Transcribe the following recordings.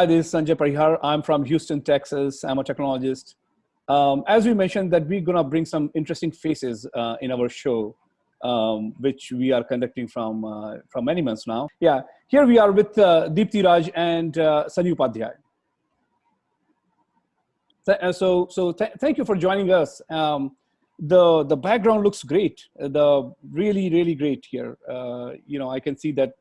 Hi, this is Sanjay Parihar. I'm from Houston, Texas. I'm a technologist. As we mentioned, that we're gonna bring some interesting faces in our show, which we are conducting from many months now. Yeah, here we are with Deepti Raj and Sunny Upadhyay. Thank you for joining us. The background looks great. The really great here. I can see that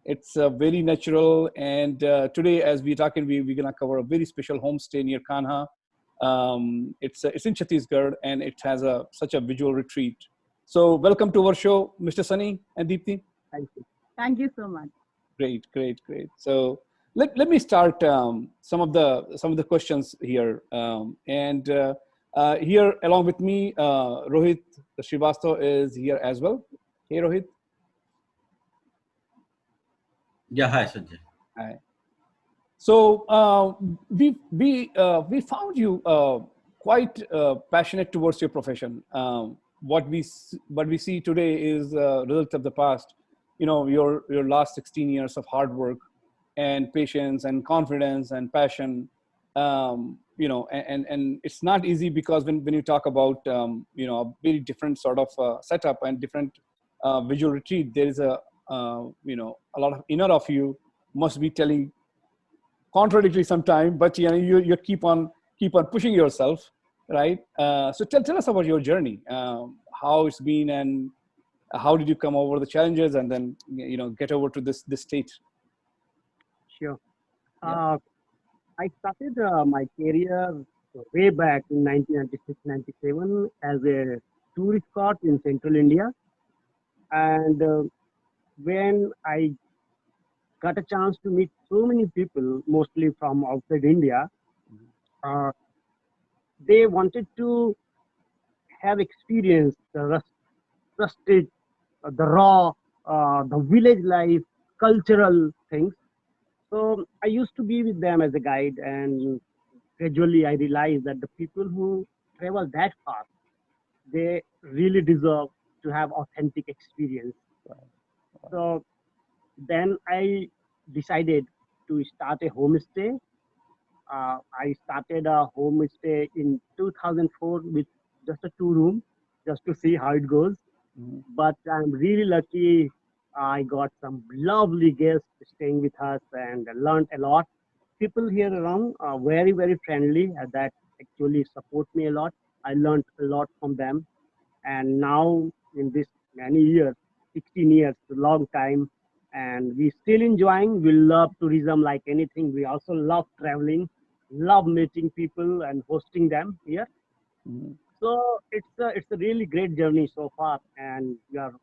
it's very natural. And today, as we're talking, we're gonna cover a very special homestay near Kanha. It's in Chhattisgarh, and it has such a visual retreat. So welcome to our show, Mr. Sunny and Deepti. Thank you. Thank you so much. Great. So let me start some of the questions here. Here along with me, Rohit Srivastav is here as well. Hey, Rohit. Yeah, hi, Sanjay. Hi. So we found you quite passionate towards your profession. What we see today is a result of the past. Your last 16 years of hard work and patience and confidence and passion. And it's not easy, because when you talk about a very different sort of setup and different visual retreat, there is a lot of inner of you must be telling contradictory sometime, but you keep on pushing yourself, right? So tell us about your journey, how it's been, and how did you come over the challenges, and then get over to this state. Sure. Yeah. I started my career way back in 1996-97 as a tourist coach in Central India. And when I got a chance to meet so many people, mostly from outside India, uh, they wanted to have experience rustic, the raw, the village life, cultural things. So I used to be with them as a guide, and gradually I realized that the people who travel that far, they really deserve to have authentic experience. So then I decided to start a homestay. I started a homestay in 2004 with just a two-room, just to see how it goes. Mhm. But I'm really lucky. I got some lovely guests staying with us and learned a lot. People here around are very friendly, that actually support me a lot. I learned a lot from them. And now in this many years, 16 years, a long time, and we still enjoying. We love tourism like anything. We also love traveling, love meeting people and hosting them here. Mhm. So it's a really great journey so far, and we are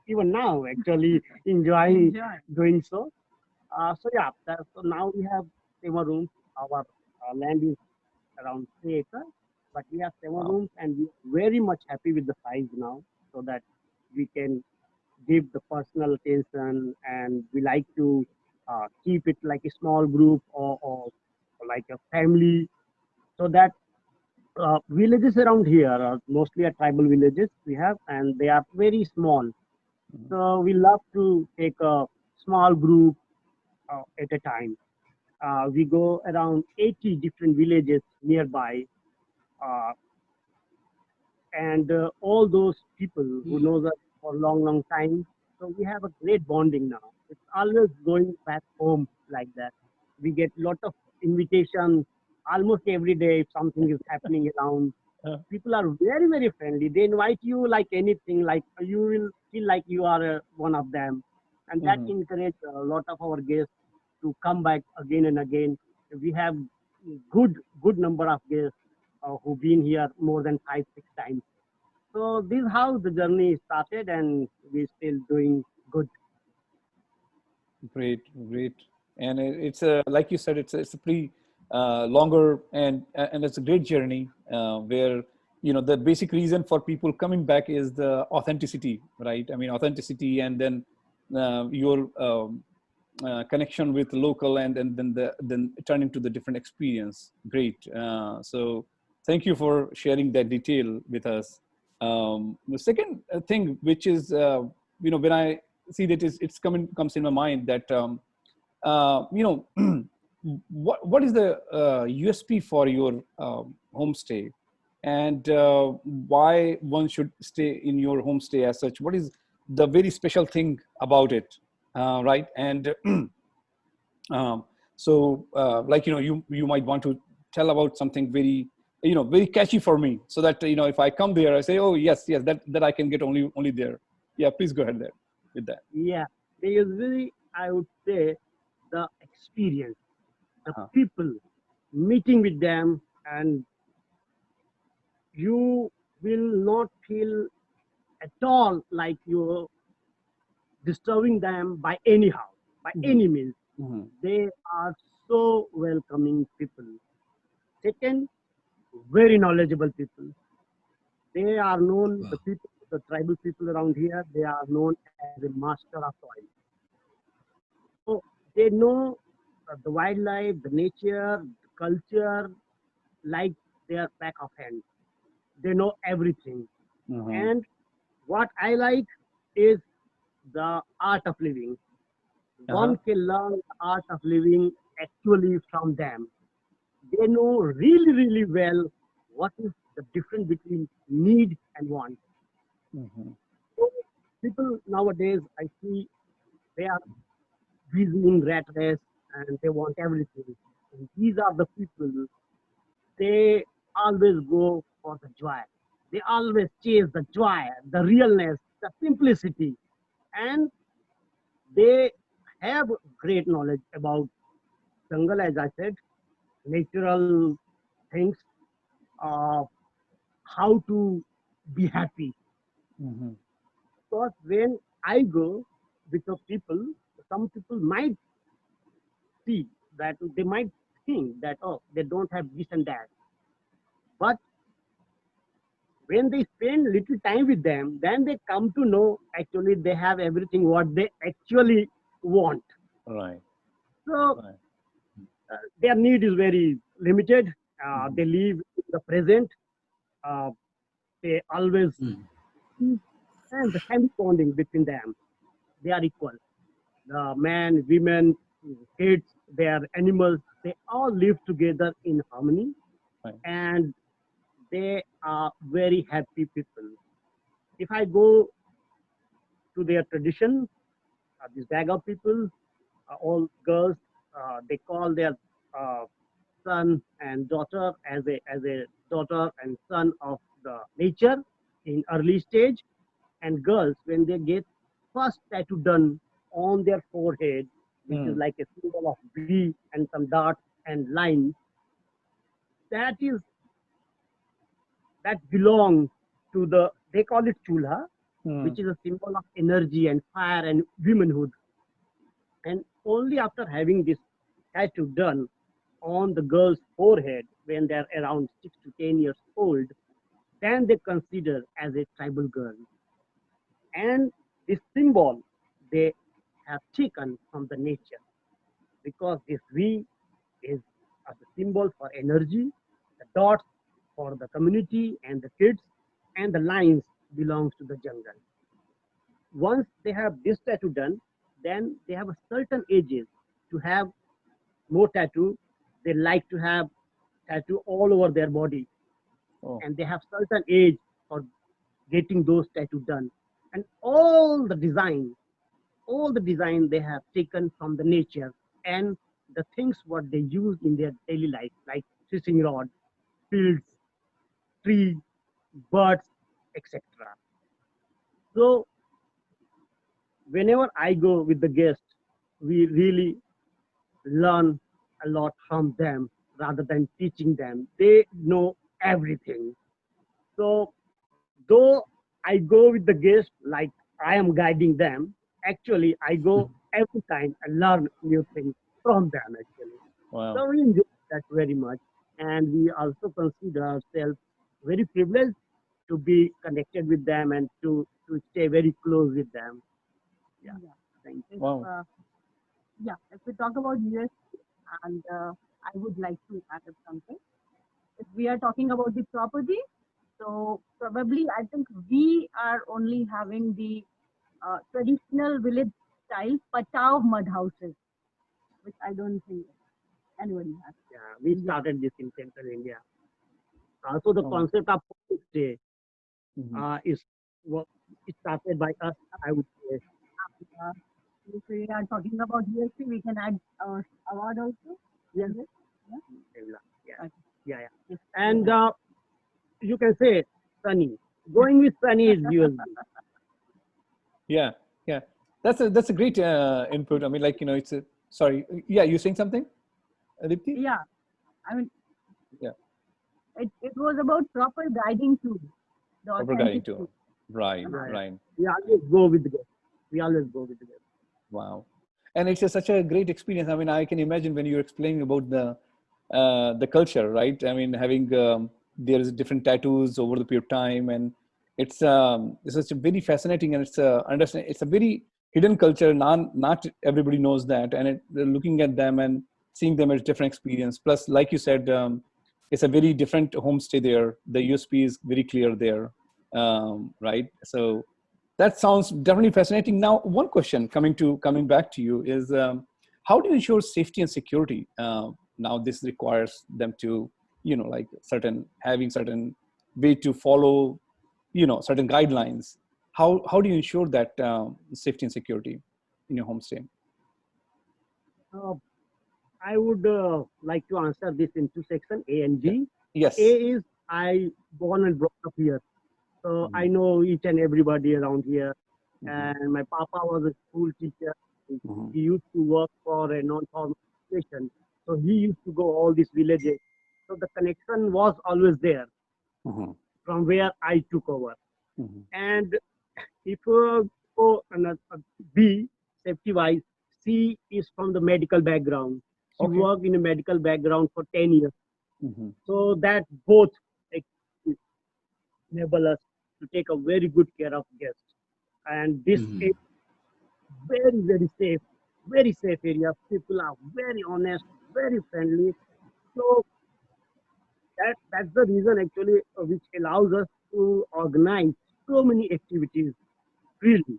even now actually enjoying doing so. So yeah, so now we have 7 rooms. Our land is around 3 acres, but we have seven Wow. rooms, and we're very much happy with the size now, so that we can give the personal attention, and we like to keep it like a small group, or like a family, so that villages around here are mostly a tribal villages we have, and they are very small. Mhm. So we love to take a small group at a time. We go around 80 different villages nearby, uh, and all those people who knows us for a long time. So we have a great bonding now. It's always going back home like that. We get lot of invitation almost every day if something is happening around. Uh, People are very friendly. They invite you like anything, like you will feel like you are one of them, and that mhm. encourage a lot of our guests to come back again and again. We have good number of guests who've been here more than 5 6 times. So this is how the journey started, and we're still doing good. Great, and it's a, like you said, it's a pretty longer, and it's a great journey, where the basic reason for people coming back is the authenticity, right? I mean, authenticity, and then your connection with local, and then turning to the different experience. Great. So thank you for sharing that detail with us. The second thing, which is when I see that, it's comes in my mind that uh, you know what is the USP for your homestay, and why one should stay in your homestay as such? What is the very special thing about it, right? And like you might want to tell about something very very catchy for me, so that if I come there, I say, oh yes, yes, that I can get only there. Yeah, please go ahead there with that. Yeah, they usually, I would say, the experience, the Uh-huh. people, meeting with them, and you will not feel at all like you're disturbing them by anyhow, by Mhm. any means. Mhm. They are so welcoming people. Second, very knowledgeable people. They are known, Wow. the people, the tribal people around here, they are known as a master of soil. So they know the wildlife, the nature, the culture, like their back of hand. They know everything. Mhm. And what I like is the art of living. Uh-huh. One can learn the art of living actually from them. They know really, really well what is the difference between need and want. Mhm. So people nowadays, I see they are busy in rat race and they want everything. And these are the people, they always go for the joy. They always chase the joy, the realness, the simplicity. And they have great knowledge about jungle, as I said, natural things, uh, how to be happy. Mhm. Because when I go with the people, some people might see that they might think that, oh, they don't have this and that. But when they spend little time with them, then they come to know actually they have everything what they actually want. Right. So Right. their need is very limited. Mhm. They live in the present. Uh, they always Hmm. see, and the family bonding between them, they are equal. The man, women, kids, their animals, they all live together in harmony, Right. and they are very happy people. If I go to their tradition, these Baga people, all girls, they call their uh, son and daughter as a daughter and son of the nature in early stage. And girls, when they get first tattoo done on their forehead, which is Mm. like a symbol of V and some dots and lines, that is that belongs to the, they call it chulha, Mm. which is a symbol of energy and fire and womanhood. And only after having this tattoo done on the girl's forehead when they're around 6 to 10 years old, then they consider as a tribal girl. And this symbol they have taken from the nature, because this V is the symbol for energy, the dots for the community and the kids, and the lines belongs to the jungle. Once they have this tattoo done, then they have a certain ages to have more tattoo. They like to have tattoo all over their body, Oh. and they have certain age for getting those tattoo done. And all the design they have taken from the nature and the things what they use in their daily life, like fishing rod, fields, tree, birds, etc. So whenever I go with the guests, we really learn a lot from them rather than teaching them. They know everything. So though I go with the guest like I am guiding them, actually I go every time and learn new things from them actually. Wow. So we enjoy that very much. And we also consider ourselves very privileged to be connected with them and to stay very close with them. Yeah. Yeah. Thank If Wow. yeah, if we talk about US, and I would like to add up something. If we are talking about the property, so probably I think we are only having the traditional village style Patao mud houses, which I don't think. Anybody has. Yeah, we started this in Central India. So the Oh. concept of homestay Mhm. is what it started by us, I would say. Uh, if we are talking about USP, we can add award also. Yeah. Is it? Yeah, Okay. yeah, yeah. Yes. And you can say Sunny. Going with Sunny is USB. Yeah, yeah. That's a great input. I mean, like, it's a sorry. Yeah, you saying something, Adipti? Yeah. I mean, Yeah, it was about proper guiding too, the proper guiding authentic too. too. Right, Yeah, yeah. right. We always go with the guest. We always go with the guest. Wow. And it's such a great experience. I mean, I can imagine when you're explaining about the culture, right? I mean, having there's different tattoos over the period of time, and it's such a very fascinating, and it's a very hidden culture. Not everybody knows that, and looking at them and seeing them as different experience. Plus, like you said, it's a very different homestay there. The USP is very clear there, right? So that sounds definitely fascinating. Now, one question coming back to you is, how do you ensure safety and security? Now, this requires them to, like having certain way to follow, certain guidelines. How do you ensure that safety and security in your homestay? Uh, I would like to answer this in two sections, A and Yeah. B. Yes. A is I born and brought up here. So I Mhm. know each and everybody around here. Mhm. And my papa was a school teacher. Mhm. He used to work for a non-formal education. So he used to go all these villages. So the connection was always there Mhm. from where I took over. Mhm. And if go another B, safety wise, C is from the medical background. She Okay. worked in a medical background for 10 years. Mhm. So that both like, enable us to take a very good care of guests. And this is Mhm. very safe area. People are very honest, very friendly. So that's the reason actually which allows us to organize so many activities freely. Mhm.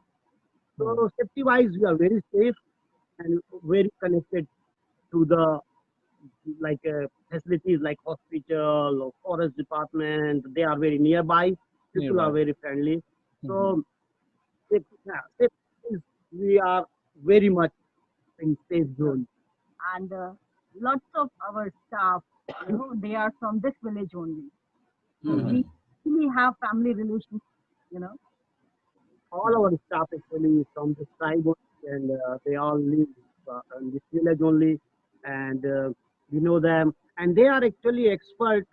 So safety wise, we are very safe and very connected to the like facilities like hospital or forest department. They are very nearby. People are Nearby. very friendly. Mhm. So yeah, we are very much in safe zone. And lots of our staff, they are from this village only. So Mhm. we really have family relations, you know. All Mhm. our staff actually is from this tribe only, and they all live in this village only, and we know them, and they are actually expert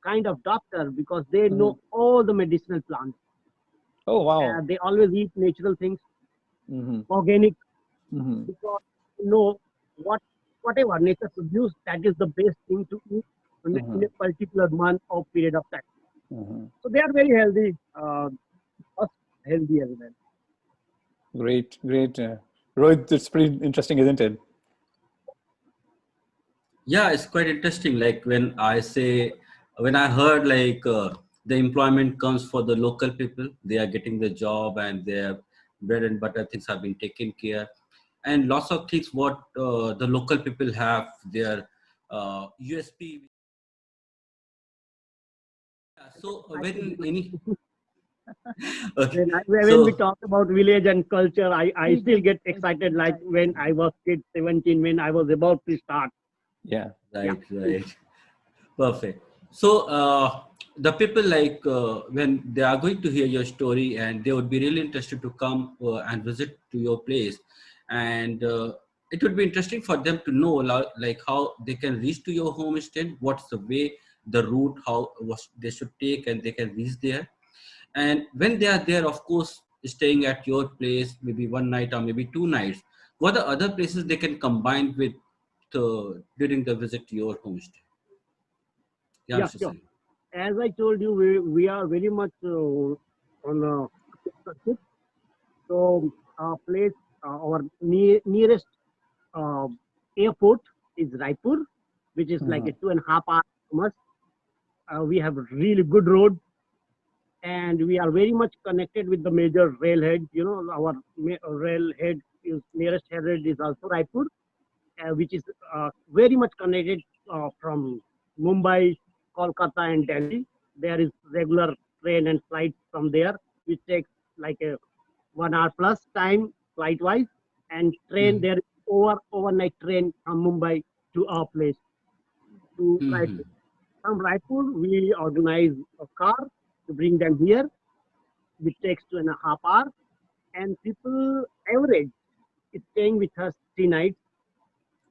kind of doctor because they know Mhm. all the medicinal plants. Oh, wow. They always eat natural things, Mhm. organic, Mhm. because they know what whatever nature produce, that is the best thing to eat in Mhm. a particular month or period of time. Mhm. So they are very healthy, us healthy as well. Great, great. Rohit, it's pretty interesting, isn't it? Yeah, it's quite interesting. Like when I heard the employment comes for the local people, they are getting the job and their bread and butter things have been taken care, and lots of things what the local people have their USP. Yeah, so I when think any okay, when we so talk about village and culture, I We still get get excited, excited like right? when I was kid 17, when I was about to start. Yeah. Yeah. right. Perfect. So the people when they are going to hear your story and they would be really interested to come and visit to your place, and it would be interesting for them to know like how they can reach to your homestay, what's the way, the route, how what they should take, and they can reach there. And when they are there, of course, staying at your place, maybe one night or maybe 2 nights, what are other places they can combine with during the visit to your homestay? Yeah, Yeah, Mr. sure. Salim. As I told you, we are very much on a trip. So place our nearest uh, airport is Raipur, which is like a Mhm. 2.5 hours from us. We have really good road, and we are very much connected with the major railhead. You know, our railhead is nearest head is also Raipur, which is very much connected from Mumbai, Kolkata, and Delhi. There is regular train and flight from there, which takes like a 1 hour plus time flight wise, and train Mhm. there is overnight train from Mumbai to our place to Mhm. Raipur. From Raipur, we organize a car to bring them here, which takes 2.5 hours, and people average is staying with us 3 nights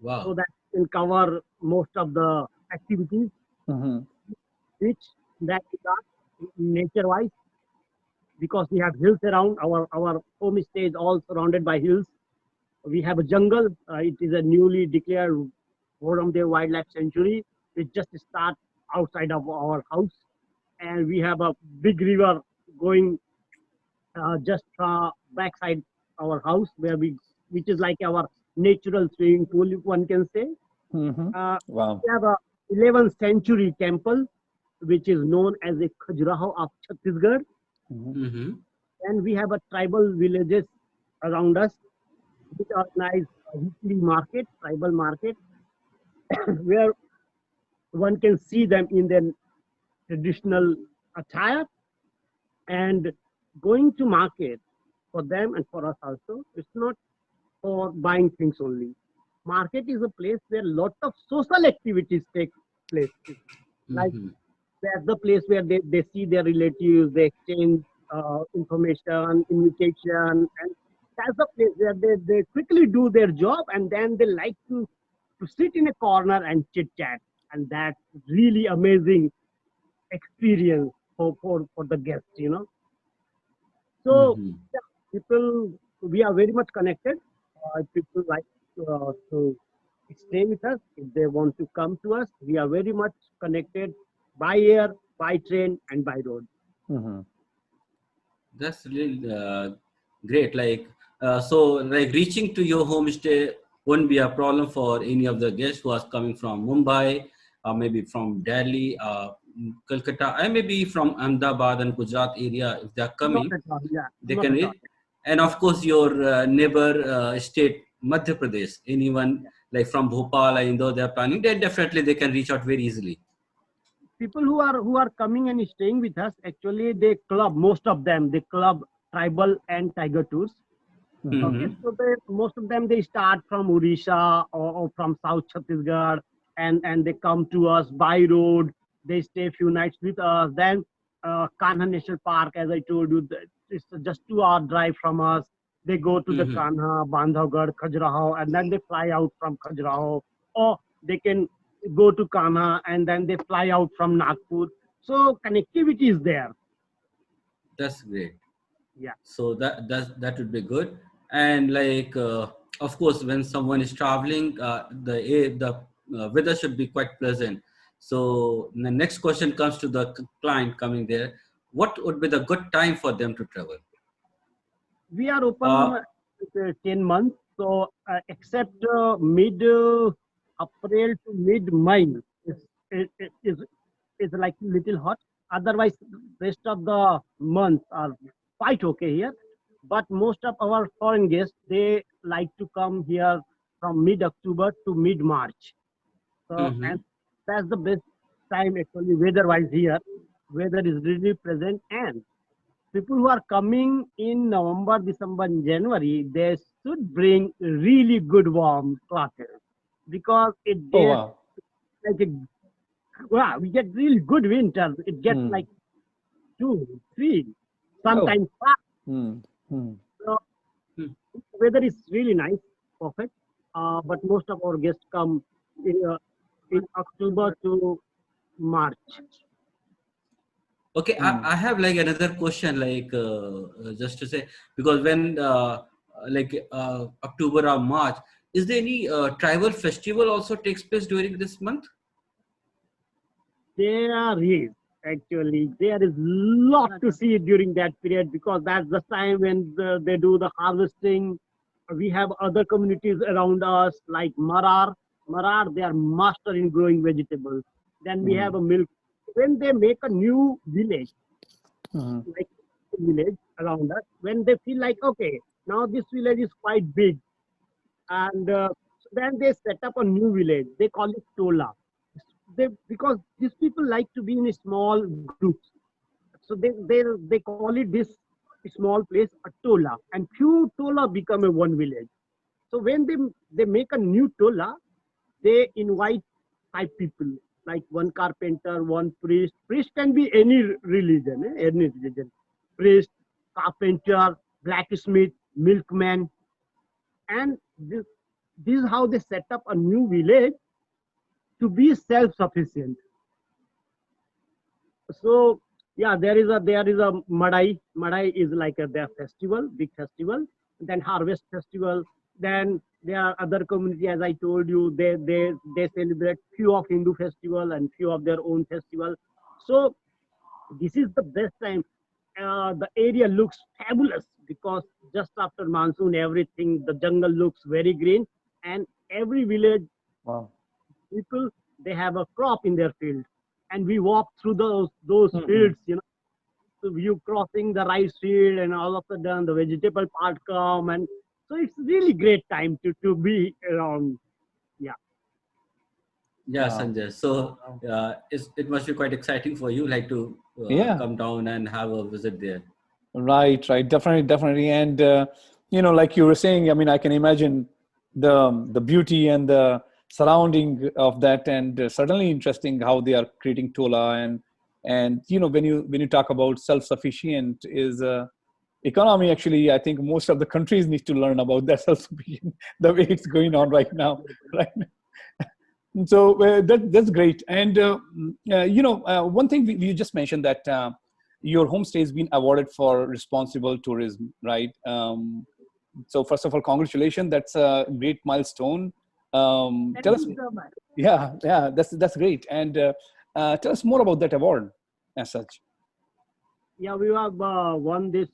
so Wow. that we can cover most of the activities Mm-hmm. which that we got nature wise, because we have hills around. Our homestay is all surrounded by hills. We have a jungle. It is a newly declared Boromdev Wildlife Sanctuary. It just start outside of our house, and we have a big river going just backside our house, which is like our natural swimming pool, if one can say. Mm-hmm. Uh, Wow. we have a 11th century temple, which is known as a Khajuraho of Chhattisgarh, Mm-hmm. Mhm. and we have a tribal villages around us, which organize a weekly market, tribal market, where one can see them in their traditional attire, and going to market for them and for us also. It's not for buying things only. Market is a place where lot of social activities take place. Like Mhm. that's the place where they see their relatives, they exchange information, invitation, and that's the place where they quickly do their job, and then they like to sit in a corner and chit chat. And that's really amazing experience for the guests. So Mhm. yeah, people, we are very much connected. People like to stay with us. If they want to come to us, we are very much connected by air, by train, and by road. Mm-hmm. That's really great. Like reaching to your homestay won't be a problem for any of the guests who are coming from Mumbai, or maybe from Delhi, Calcutta, and maybe from Ahmedabad and Gujarat area. If they are Not coming, at all. Yeah, they not can at all. reach. And Yeah, of course, your neighbor state, Madhya Pradesh, anyone yeah. like from Bhopal, I know they're planning, then definitely they can reach out very easily. People who are coming and staying with us, actually, they club, most of them. They club tribal and tiger tours. Mm-hmm. Okay, Mm-hmm. so most of them, they start from Odisha or from South Chhattisgarh, and they come to us by road. They stay a few nights with us. Then Kanha National Park, as I told you, it's just 2 hour drive from us. They go to the Mm-hmm. Kanha, Bandhavgarh, Khajuraho, and then they fly out from Khajuraho, or they can go to Kanha and then they fly out from Nagpur. So connectivity is there. That's great. Yeah. So that would be good. And like of course, when someone is traveling, the weather should be quite pleasant. So the next question comes to the client coming there. What would be the good time for them to travel? We are open uh, 10 months. So except mid April to mid May is like little hot. Otherwise, rest of the months are quite okay here. But most of our foreign guests, they like to come here from mid October to mid March. So, and mhm, that's the best time actually weather wise here. Weather is really present, and people who are coming in November, December, and January, they should bring really good warm clothes, because it Oh gets wow. like a, wow, we get really good winter. It gets Hmm. like 2, 3, Oh. sometimes 5. Hmm. Hmm. So mm. weather is really nice, perfect. But most of our guests come in October to March. Okay, Hmm. I have like another question, like just to say, because when October or March, is there any tribal festival also takes place during this month? There is actually there is lot to see during that period, because that's the time when they do the harvesting. We have other communities around us like Marar. Marar, they are master in growing vegetables. Then we Hmm. have a milk. When they make a new village, Hmm. like village around us, when they feel like, okay, now this village is quite big, and Then they set up a new village. They call it Tola. Because these people like to be in small groups. So they call it this small place a Tola. And few Tola become a one village. So when they make a new Tola, they invite 5 people, like one carpenter, one priest. Priest can be any religion, any religion. Priest, carpenter, blacksmith, milkman. And this is how they set up a new village to be self-sufficient. So yeah, there is a Madai. Madai is like their festival, big festival. Then harvest festival. Then there are other community, as I told you, they celebrate few of Hindu festival and few of their own festival. So this is the best time. The area looks fabulous because just after monsoon, everything, the jungle looks very green, and every village Wow. people, they have a crop in their field, and we walk through those Mhm. fields. So you crossing the rice field, and all of a sudden the vegetable part come, and so it's really great time to be around. Yeah. Yeah, Wow. Sanjay. So it must be quite exciting for you, like to Yeah. come down and have a visit there. Right, right, definitely, definitely, and like you were saying, I mean, I can imagine the beauty and the surrounding of that, and certainly interesting how they are creating Tola, and when you talk about self-sufficient is economy. Actually, I think most of the countries need to learn about that self-sufficient the way it's going on right now, right? So that's great. And one thing you just mentioned that your homestay has been awarded for responsible tourism, right? So first of all, congratulations. That's a great milestone. Thank Tell us, you so much. yeah, that's great. And tell us more about that award as such. Yeah, we have won this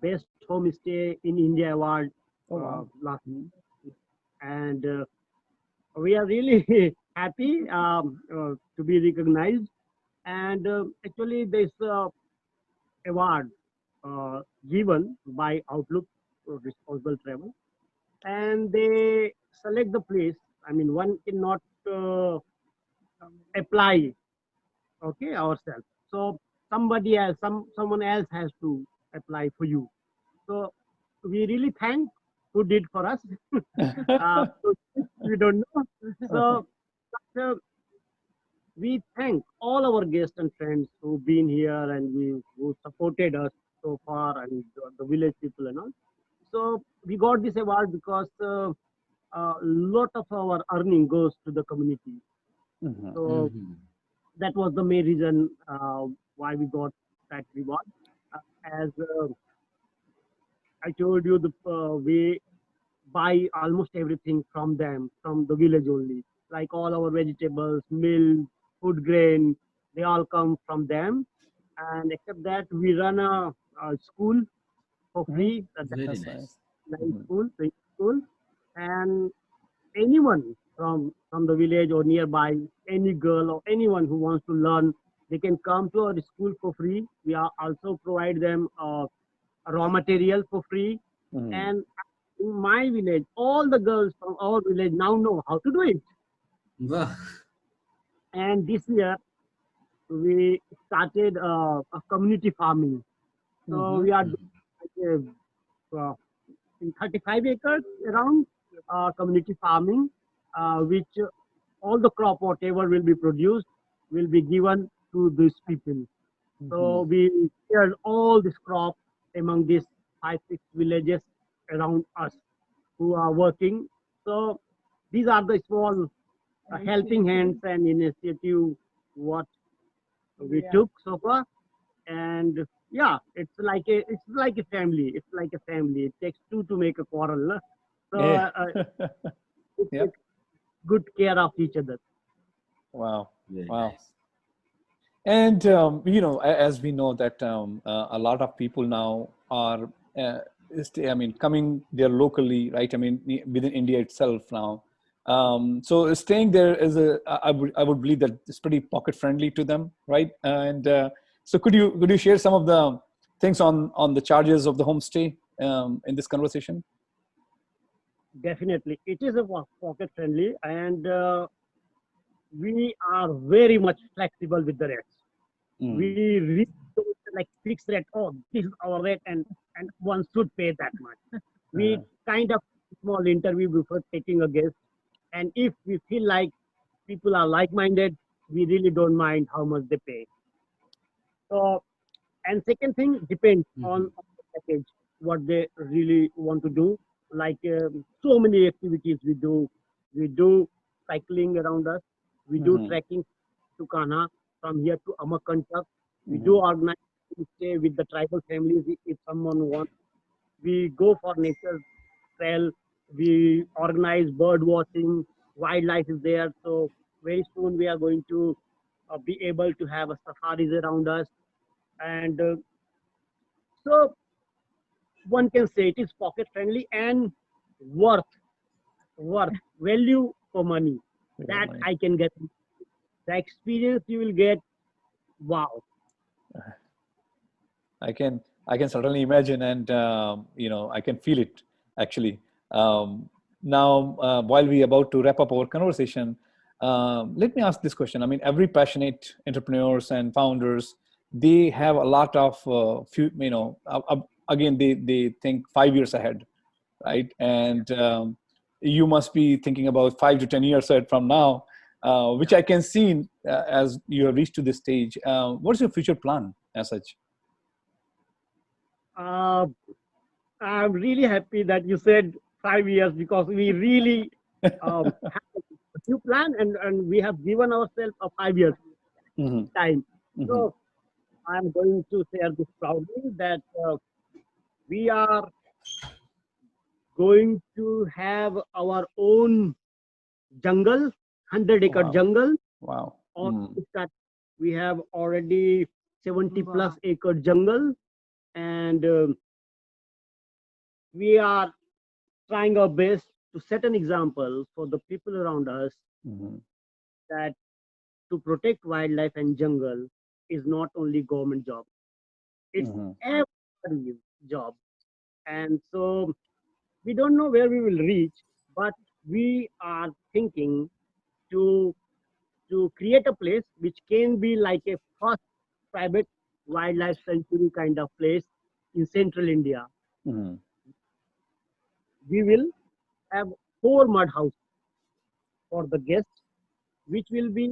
best homestay in India award Oh wow. last week, and we are really happy to be recognized. And actually, this award given by Outlook for Responsible Travel, and they select the place. I mean, one cannot apply, okay, ourselves. So somebody else, someone else has to apply for you. So we really thank who did for us. So we don't know. So but, we thank all our guests and friends who've been here and who supported us so far, and the village people and all. So we got this award because a lot of our earning goes to the community. Mhm. So Mhm. that was the main reason why we got that reward. As I told you, we buy almost everything from them, from the village only. Like all our vegetables, milk, food grain, they all come from them. And except that, we run a school for Mhm. free, Very That's nice. nice. nice Mhm. school, free school. And anyone from the village or nearby, any girl or anyone who wants to learn, they can come to our school for free. We are also provide them raw material for free. Mhm. And in my village, all the girls from our village now know how to do it. Wow. And this year we started a community farming. So Mhm. we are Mhm. doing uh, in 35 acres around community farming, which all the crop whatever will be produced will be given to these people. So Mhm. we shared all this crop among these 5, 6 villages around us who are working. So these are the small helping hands and initiative what we Yeah. took so far. And yeah, it's like a family. It's like a family. It takes two to make a quarrel. No? So Yeah. it Yep. takes good care of each other. Wow. Very Wow. nice. And as we know that a lot of people now are, I mean, coming there locally, right? I mean, within India itself now. So staying there is I would believe that it's pretty pocket friendly to them, right? And so could you share some of the things on the charges of the homestay in this conversation? Definitely, it is a pocket friendly, and we are very much flexible with the rates. Mm. We really don't like fixed rate. Oh, this is our rate, and one should pay that much. We Uh, kind of small interview before taking a guest, and if we feel like people are like-minded, we really don't mind how much they pay. So, and second thing depends Mhm. on the package, what they really want to do. Like so many activities we do. We do cycling around us. We do mhm, trekking to Kanha from here to Amakantak. We do mhm, organize to stay with the tribal families if someone wants. We go for nature trail. We organize bird watching. Wildlife is there. So very soon we are going to be able to have a safaris around us. And so one can say it is pocket friendly and worth, worth, value for money. your That money. I can get. The experience you will get, wow. I can certainly imagine, and I can feel it actually. Um, Now, while we about to wrap up our conversation, let me ask this question. I mean, every passionate entrepreneurs and founders, they have a lot of again, they think 5 years ahead, right? And you must be thinking about 5 to 10 years ahead from now, which I can see as you have reached to this stage. What's your future plan as such? Uh, I'm really happy that you said 5 years because we really have a new plan and we have given ourselves a 5 years Hmm. time. Hmm. So I'm going to share this proudly that we are going to have our own jungle, 100-acre Wow. jungle. Wow. Or Mm. that we have already 70 plus acre jungle, and we are trying our best to set an example for the people around us Mhm. that to protect wildlife and jungle is not only government job, it's Mhm. everybody's job. And so we don't know where we will reach, but we are thinking to to create a place which can be like a first private wildlife sanctuary kind of place in central India. Mhm. We will have 4 mud houses for the guests, which will be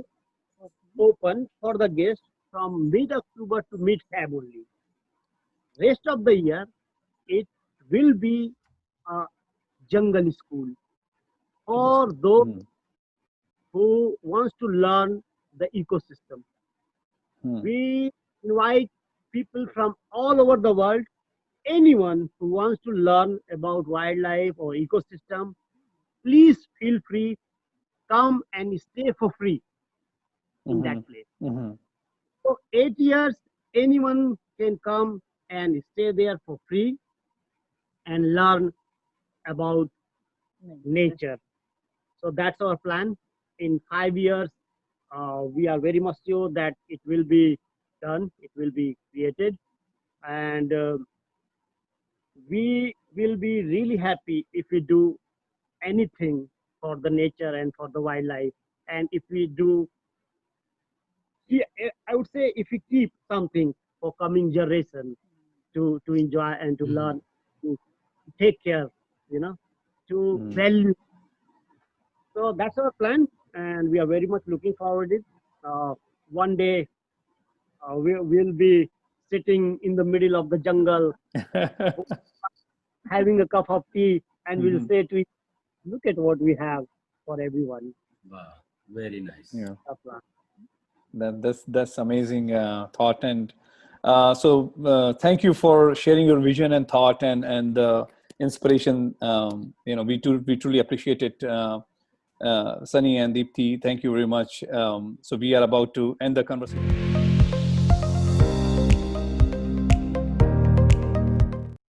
open for the guests from mid-October to mid-Feb only. Rest of the year, it will be a jungle school for those Mhm. who wants to learn the ecosystem. Mhm. We invite people from all over the world. Anyone who wants to learn about wildlife or ecosystem, please feel free, come and stay for free in that Mhm. place. Mhm. So 8 years, anyone can come and stay there for free and learn about nature. So that's our plan. In 5 years, we are very much sure that it will be done, it will be created, and we will be really happy if we do anything for the nature and for the wildlife. And if we do, I would say, if we keep something for coming generation to enjoy and to Mhm. learn, to take care, you know, to Mhm. value. So that's our plan, and we are very much looking forward to it. One day we'll be sitting in the middle of the jungle, having a cup of tea, and we'll Mhm. say to each, look at what we have for everyone. Wow, very nice. Yeah. Our plan. That's amazing thought, and thank you for sharing your vision and thought and the inspiration. We truly appreciate it, Sunny and Deepthi. Thank you very much. So we are about to end the conversation.